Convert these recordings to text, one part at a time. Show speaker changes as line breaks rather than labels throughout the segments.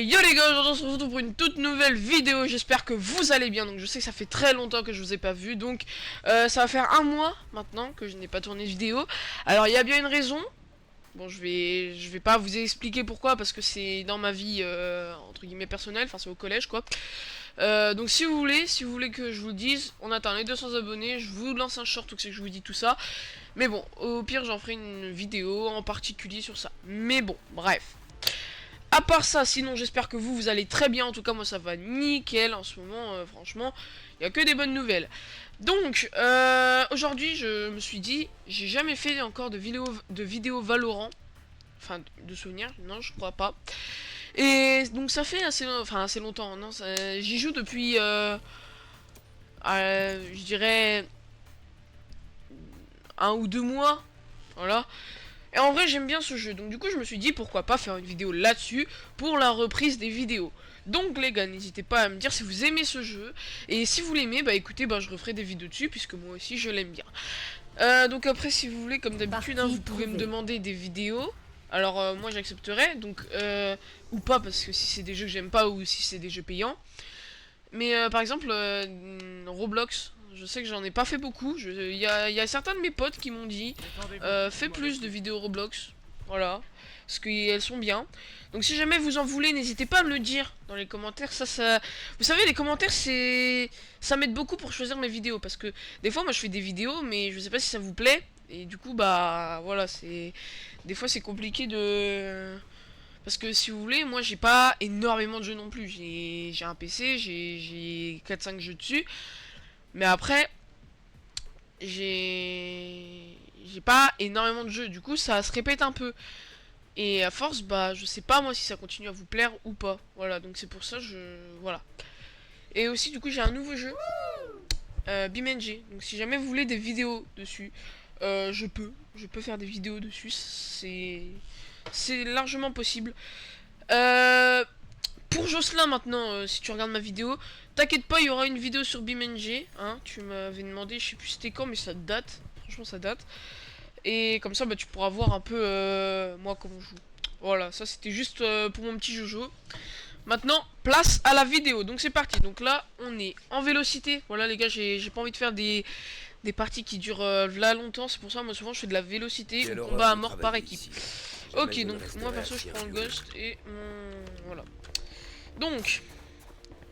Et yo les gars, aujourd'hui on se retrouve pour une toute nouvelle vidéo. J'espère que vous allez bien. Donc je sais que ça fait très longtemps que je vous ai pas vu. Donc ça va faire un mois maintenant que je n'ai pas tourné de vidéo. Alors il y a bien une raison. Bon, je vais pas vous expliquer pourquoi, parce que c'est dans ma vie entre guillemets personnelle, enfin c'est au collège quoi. Donc si vous voulez que je vous le dise, on atteint les 200 abonnés, je vous lance un short ou que je vous dis tout ça. Mais bon, au pire j'en ferai une vidéo en particulier sur ça. Mais bon, bref. À part ça, sinon j'espère que vous allez très bien. En tout cas moi ça va nickel en ce moment, franchement, il n'y a que des bonnes nouvelles. Donc aujourd'hui je me suis dit, j'ai jamais fait encore de vidéo Valorant. Enfin de souvenirs, non je crois pas. Et donc ça fait assez longtemps, non, j'y joue depuis je dirais 1 ou 2 mois. Voilà. Et en vrai j'aime bien ce jeu, donc du coup je me suis dit pourquoi pas faire une vidéo là-dessus pour la reprise des vidéos. Donc les gars, n'hésitez pas à me dire si vous aimez ce jeu, et si vous l'aimez, bah écoutez, bah je referai des vidéos dessus, puisque moi aussi je l'aime bien. Donc après si vous voulez, comme d'habitude, hein, vous pouvez me demander des vidéos. Alors moi j'accepterai, donc ou pas, parce que si c'est des jeux que j'aime pas, ou si c'est des jeux payants. Mais par exemple, Roblox, je sais que j'en ai pas fait beaucoup. Il y a certains de mes potes qui m'ont dit fais plus de vidéos Roblox. Voilà. Parce qu'elles sont bien. Donc si jamais vous en voulez, n'hésitez pas à me le dire dans les commentaires. Vous savez, les commentaires, ça m'aide beaucoup pour choisir mes vidéos. Parce que des fois, moi je fais des vidéos, mais je sais pas si ça vous plaît. Et du coup, bah voilà, des fois c'est compliqué de... Parce que si vous voulez, moi j'ai pas énormément de jeux non plus. J'ai un PC, j'ai 4-5 jeux dessus. Mais après, j'ai pas énormément de jeux. Du coup, ça se répète un peu. Et à force, bah je sais pas moi si ça continue à vous plaire ou pas. Voilà, donc c'est pour ça, voilà. Et aussi, du coup, j'ai un nouveau jeu, BeamNG. Donc si jamais vous voulez des vidéos dessus, je peux faire des vidéos dessus. C'est largement possible. Euh, pour Jocelyn maintenant, si tu regardes ma vidéo, t'inquiète pas, il y aura une vidéo sur BeamNG. Hein, tu m'avais demandé, je sais plus c'était quand, mais ça date. Franchement, ça date. Et comme ça, bah, tu pourras voir un peu moi comment je joue. Voilà, ça c'était juste pour mon petit Jojo. Maintenant, place à la vidéo. Donc c'est parti. Donc là, on est en vélocité. Voilà les gars, j'ai pas envie de faire des parties qui durent là longtemps. C'est pour ça, moi souvent je fais de la vélocité ou combat à mort par équipe. Ok, donc moi perso je prends le Ghost et mon... Voilà. Donc,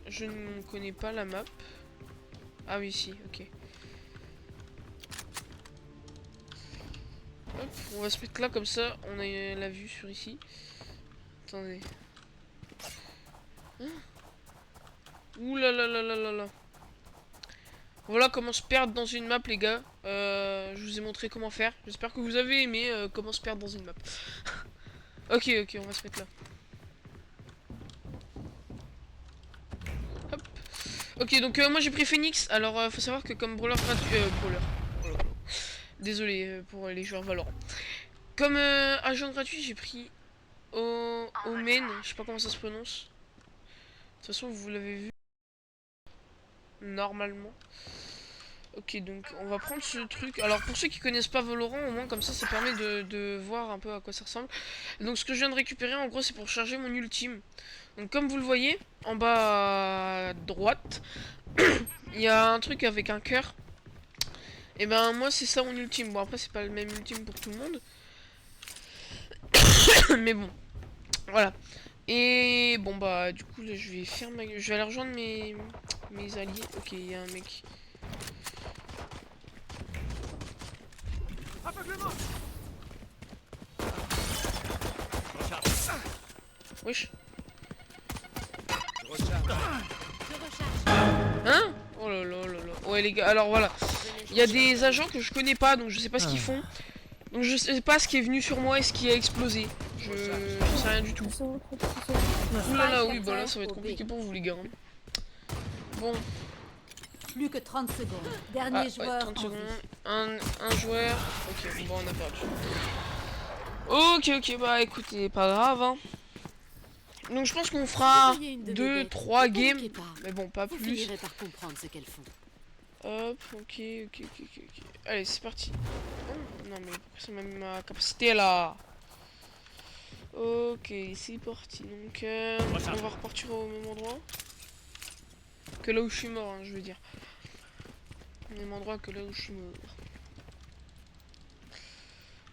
je ne connais pas la map. Ah oui, si, ok. Hop, on va se mettre là comme ça, on a la vue sur ici. Attendez. Ouh là là là là là là. Voilà comment se perdre dans une map, les gars. Je vous ai montré comment faire. J'espère que vous avez aimé comment se perdre dans une map. Ok, ok, on va se mettre là. Hop. Ok, donc moi j'ai pris Phoenix. Alors faut savoir que comme brawler gratuit... brawler. Oh là là. Désolé pour les joueurs Valorant. Comme agent gratuit, j'ai pris Omen. Je sais pas comment ça se prononce. De toute façon, vous l'avez vu. Normalement. Ok, donc on va prendre ce truc. Alors pour ceux qui connaissent pas Valorant, au moins comme ça permet de voir un peu à quoi ça ressemble. Donc ce que je viens de récupérer en gros c'est pour charger mon ultime. Donc comme vous le voyez, en bas à droite, il y a un truc avec un cœur. Et ben moi c'est ça mon ultime. Bon après c'est pas le même ultime pour tout le monde. Mais bon, voilà. Et bon bah du coup là je vais faire je vais aller rejoindre mes alliés. Ok, il y a un mec. Wesh. Hein? Oh là là là là. Ouais les gars, alors voilà. Il y a des agents que je connais pas, donc je sais pas ce qu'ils font. Donc je sais pas ce qui est venu sur moi et ce qui a explosé. Je sais rien du tout. Ouh là là, oui, bah là ça va être compliqué pour vous les gars. Bon.
Plus que 30 secondes. Dernier joueur.
30 secondes. Un joueur. Ok, bon on a perdu. Ok, ok, bah écoutez, pas grave hein. Donc je pense qu'on fera 2-3 games. Mais bon, pas plus.
Par comprendre ce qu'elles font.
Hop, ok. Allez, c'est parti. Oh, non mais pourquoi ça m'a mis ma capacité là? Ok, c'est parti. Donc, on va repartir au même endroit que là où je suis mort, hein, je veux dire. Au même endroit que là où je suis mort.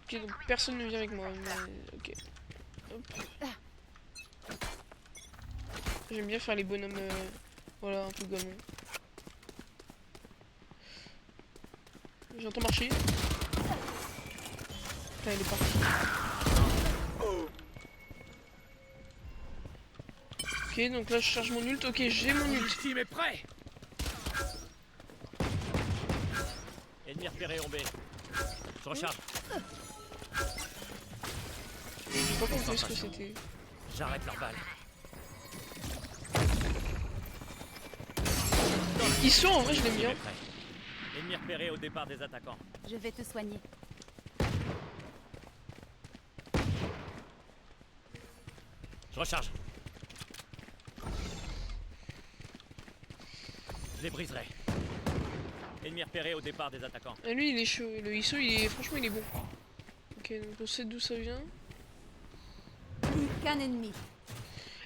Ok, donc personne ne vient avec moi. Mais... ok. Hop. J'aime bien faire les bonhommes, voilà, un peu gamin. J'entends marcher. Putain, il est parti. Ok, donc là je charge mon ult. Ok, j'ai mon ult.
Le team est prêt. Ennemi repéré en B. Je recharge.
J'ai pas compris ce que c'était.
J'arrête leur balle.
Ils sont en vrai, je l'aime bien.
Ennemi repéré au départ des attaquants.
Je vais te soigner.
Je recharge. Je les briserai. Ennemi repéré au départ des attaquants.
Ah, lui il est chaud. Le ISO, il est... franchement il est bon. Ok, donc on sait d'où ça vient.
Plus qu'un ennemi.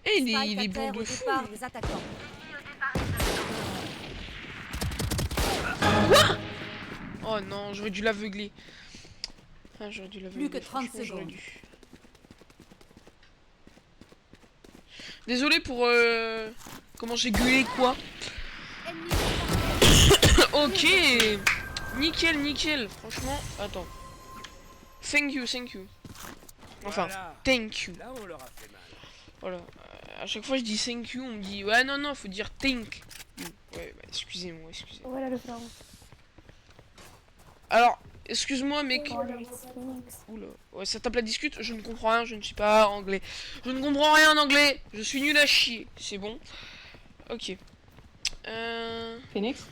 Et il
Spike
est
à
bon
terre
de
au
fou.
départ des attaquants.
Oh non, j'aurais dû l'aveugler. Ah, j'aurais dû l'aveugler.
Plus que 30
franchement, j'aurais
secondes.
dû. Désolé pour comment j'ai gueulé quoi.
Ennemi.
Ok, nickel, nickel. Franchement, attends. Thank you, thank you. Enfin,
Voilà.
thank you.
Là on leur a fait mal.
Voilà. À chaque fois je dis thank you, on me dit ouais non non, faut dire thank you. Ouais, bah, excusez-moi, excusez-moi.
Voilà le flanc.
Alors, excuse-moi mec.
Oh, les Phoenix.
Oula, ouais, ça tape la discute, je ne comprends rien, je ne suis pas anglais. Je ne comprends rien en anglais, je suis nul à chier, c'est bon. Ok.
Phoenix,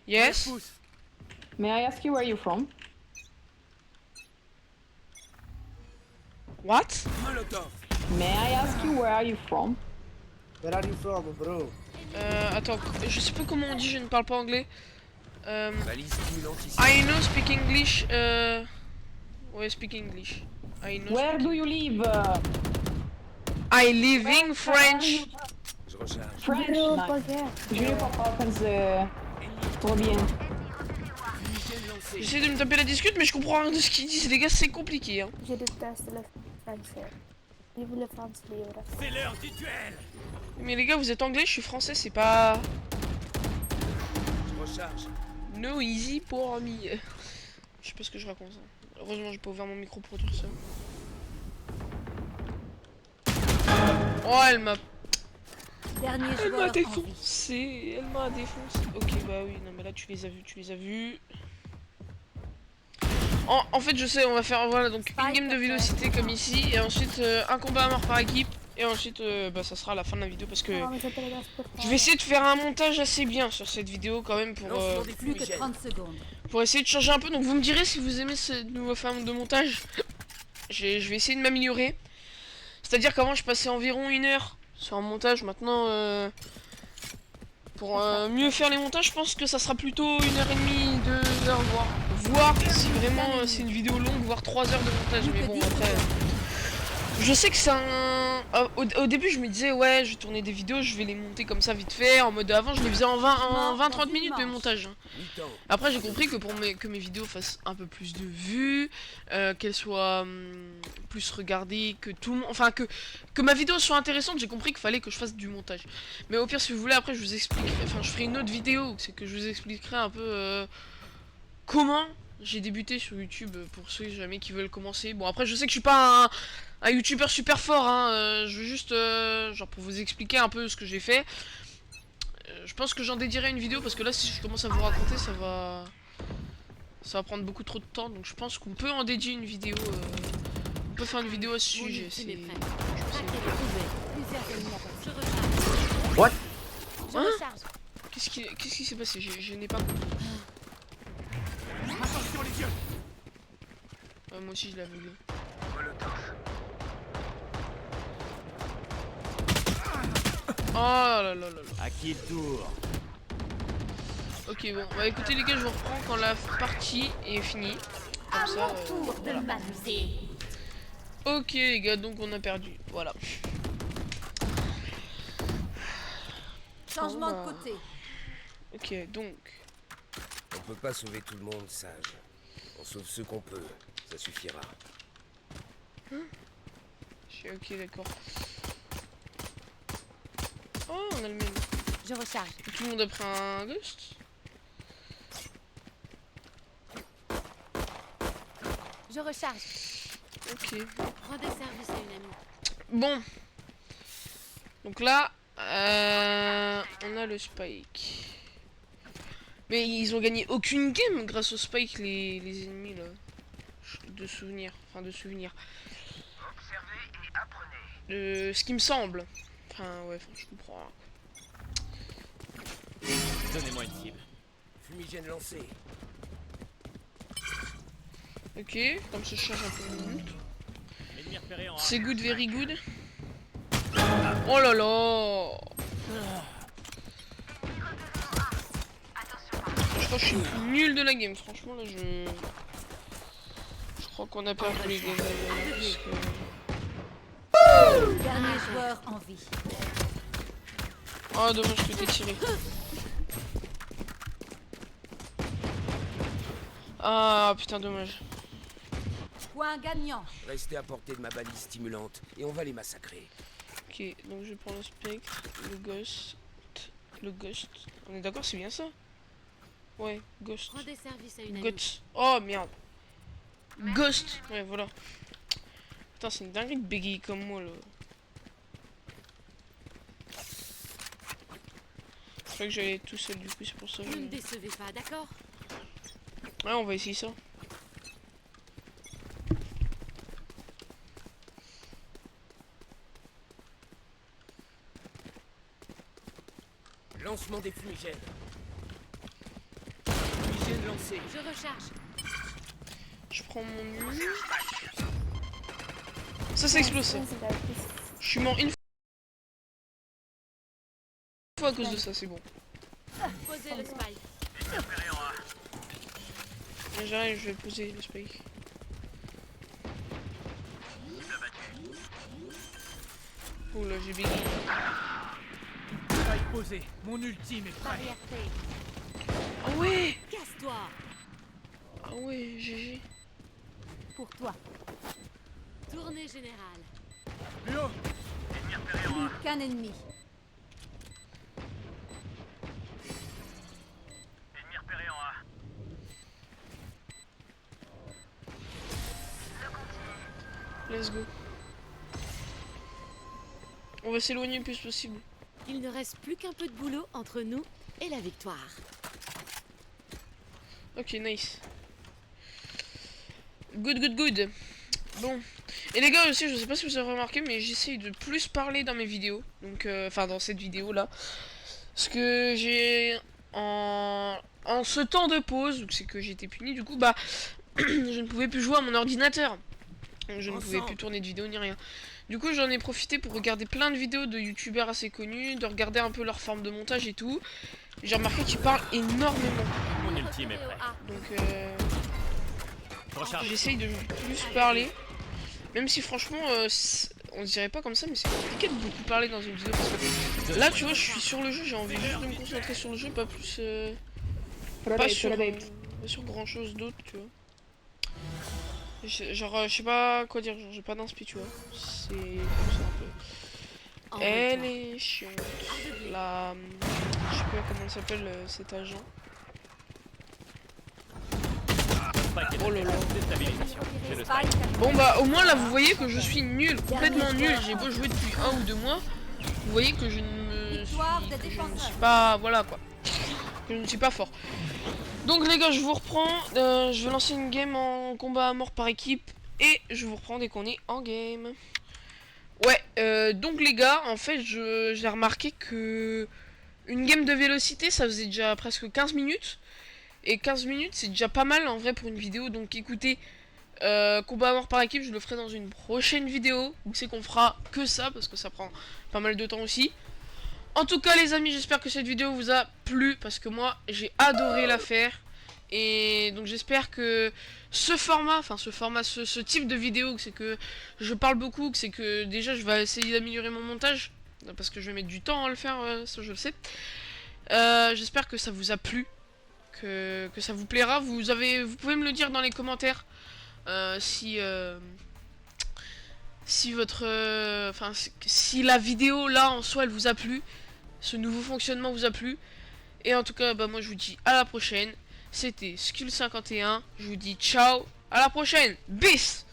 Yes.
Pousse.
may I ask you where you're from?
What?
Molotov.
May I ask you where are you from?
Where are you from, bro?
Attends, je sais pas comment on dit, je ne parle pas anglais.
Valise stimulante ici.
I know speak English. Ouais, speak English. I know.
Where do you live?
I live in French.
Je recharge.
French.
Bro,
Nice.
pas gaffe.
Julio Papa, trop bien.
Fumigène lancé.
J'essaie de me taper la discute, mais je comprends rien de ce qu'ils disent, les gars, c'est compliqué. Hein.
Je déteste le français. Vive le France libre.
C'est l'heure du duel.
Mais les gars, vous êtes anglais, je suis français, c'est pas.
Je recharge.
No easy pour me. Je sais pas ce que je raconte. Hein. Heureusement, j'ai pas ouvert mon micro pour dire ça. Oh, elle m'a
Dernier
Elle
joueur
m'a
en vie.
défoncé, elle m'a défoncé. Ok, bah oui, non mais là tu les as vus, tu les as vus. En fait, je sais, on va faire voilà donc une game de vélocité comme ici et ensuite un combat à mort par équipe et ensuite bah ça sera la fin de la vidéo parce que
Ah, mais j'appelle les gars pour
je vais essayer de faire un montage assez bien sur cette vidéo quand même
Lancement des
Plus que
fumigènes.
30 secondes.
pour essayer de changer un peu. Donc vous me direz si vous aimez cette nouvelle forme de montage. Je vais essayer de m'améliorer. C'est-à-dire qu'avant je passais environ 1 heure sur un montage, maintenant pour mieux faire les montages, je pense que ça sera plutôt 1h30, 2 heures, voire si vraiment c'est une vidéo longue, voire 3 heures de montage. Mais bon, après, je sais que c'est un. Au début, je me disais, ouais, je vais tourner des vidéos, je vais les monter comme ça vite fait. En mode avant, je les faisais en 20-30 minutes de montage. Hein.
Mi-temps.
Après, j'ai compris que pour que mes vidéos fassent un peu plus de vues, qu'elles soient plus regardées, que tout le monde. Enfin, que ma vidéo soit intéressante, j'ai compris qu'il fallait que je fasse du montage. Mais au pire, si vous voulez, après, je vous expliquerai. Enfin, je ferai une autre vidéo, c'est que je vous expliquerai un peu comment j'ai débuté sur YouTube pour ceux jamais qui veulent commencer. Bon, après, je sais que je suis pas un youtubeur super fort, hein. Je veux juste, genre, pour vous expliquer un peu ce que j'ai fait. Je pense que j'en dédierai une vidéo parce que là, si je commence à vous raconter, ça va prendre beaucoup trop de temps. Donc, je pense qu'on peut en dédier une vidéo. On peut faire une vidéo à ce sujet.
C'est
C'est.
Plusieurs ennemis à
What?
Je
Hein
recharge.
Qu'est-ce qui s'est passé? Je n'ai pas compris.
Attention les yeux.
Ouais, moi aussi, je l'ai aveuglé. Oh là là là là.
À qui le tour?
Ok, bon, bah écoutez les gars, je vous reprends quand la partie est finie. Comme ça,
Tour de
voilà.
m'amuser.
Ok les gars, donc on a perdu. Voilà.
Changement
bah.
de côté.
Ok, donc.
On peut pas sauver tout le monde, Sage. On sauve ceux qu'on peut, ça suffira.
Je suis ok, d'accord. Oh, on a le même.
Je recharge.
Tout le monde a pris un ghost.
Je recharge.
Ok.
Rendez service à une amie.
Bon. Donc là, on a le spike. Mais ils ont gagné aucune game grâce au spike, les ennemis là. De souvenirs. Enfin, de souvenirs. Ce qui me semble. Enfin, ouais, enfin, je comprends.
Donnez-moi une cible.
Fumigène lancé.
Ok, comme ça je change un peu de minute.
Ennemi repéré en A.
C'est good, very good. Oh là là. Je crois que je suis le plus nul de la game. Franchement, là, je crois qu'on a perdu les games. Parce que...
Dernier joueur en vie.
Oh, dommage que t'aies tiré. Ah, putain, dommage.
Point gagnant.
Restez à portée de ma balise stimulante et on va les massacrer.
Ok, donc je prends le spectre, le ghost. Le ghost. On est d'accord, c'est bien ça? Ouais, ghost.
Rendez service à une amie.
Ghost. Oh merde. Ghost. Ouais, voilà. Putain, c'est une dinguerie de bégayer comme moi là. Je crois que j'allais être tout seul du coup, c'est pour ça que
Ne me décevez pas, d'accord?
ouais, on va essayer ça.
Lancement des fumigènes. Fumigène lancé.
Je recharge.
Je prends mon nul. Ça, c'est explosé. Je suis mort une fois à cause de ça, c'est bon.
Posez le spike.
J'arrive, je vais poser le spike. Oh là, j'ai bégayé.
Spike posé. Mon ultime est prêt.
Barrière T.
Ah ouais.
Casse-toi.
Ah ouais, GG.
Pour toi. Tournée générale.
Plus haut.
Plus qu'un ennemi.
Ennemi repéré en A.
Let's go. On va s'éloigner le plus possible.
Il ne reste plus qu'un peu de boulot entre nous et la victoire.
Ok, nice. Good, good, good. Bon. Et les gars aussi, je sais pas si vous avez remarqué, mais j'essaye de plus parler dans mes vidéos. Donc, enfin, dans cette vidéo là. Parce que j'ai... En ce temps de pause, donc c'est que j'ai été puni, du coup, bah... je ne pouvais plus jouer à mon ordinateur. Donc, je ne pouvais plus tourner de vidéos ni rien. Du coup, j'en ai profité pour regarder plein de vidéos de youtubeurs assez connus, de regarder un peu leur forme de montage et tout. J'ai remarqué qu'ils parlent énormément.
Mon ultime est prêt.
Donc,
Recharge.
j'essaye de plus parler. Même si franchement, on dirait pas comme ça, mais c'est compliqué de beaucoup parler dans une vidéo. Parce que là, tu vois, je suis sur le jeu, j'ai envie juste de me concentrer sur le jeu, pas plus... pas sur grand chose d'autre, tu vois. Genre, je sais pas quoi dire, genre, j'ai pas d'inspi, tu vois. C'est comme ça un peu. Elle est chiante. La... Je sais pas comment elle s'appelle, cet agent.
Spike est
Oh là là.
déstabilisation. J'ai le spike.
Bon bah au moins là vous voyez que je suis nul, complètement nul. J'ai beau jouer depuis 1 ou 2 mois, vous voyez que je ne suis pas, voilà quoi, que je ne suis pas fort. Donc les gars, je vous reprends, je vais lancer une game en combat à mort par équipe et je vous reprends dès qu'on est en game. Ouais, donc les gars, en fait j'ai remarqué que une game de vélocité ça faisait déjà presque 15 minutes. Et 15 minutes c'est déjà pas mal en vrai pour une vidéo, donc écoutez, combat à mort par équipe je le ferai dans une prochaine vidéo où c'est qu'on fera que ça parce que ça prend pas mal de temps aussi. En tout cas les amis, j'espère que cette vidéo vous a plu parce que moi j'ai adoré la faire Et donc j'espère que ce type de vidéo, c'est que je parle beaucoup, que c'est que déjà je vais essayer d'améliorer mon montage, parce que je vais mettre du temps à le faire, ça je le sais. J'espère que ça vous a plu, que ça vous plaira. Vous pouvez me le dire dans les commentaires si si la vidéo là en soi elle vous a plu, ce nouveau fonctionnement vous a plu. Et en tout cas, bah moi je vous dis à la prochaine. C'était Skull51. Je vous dis ciao. À la prochaine. Bis.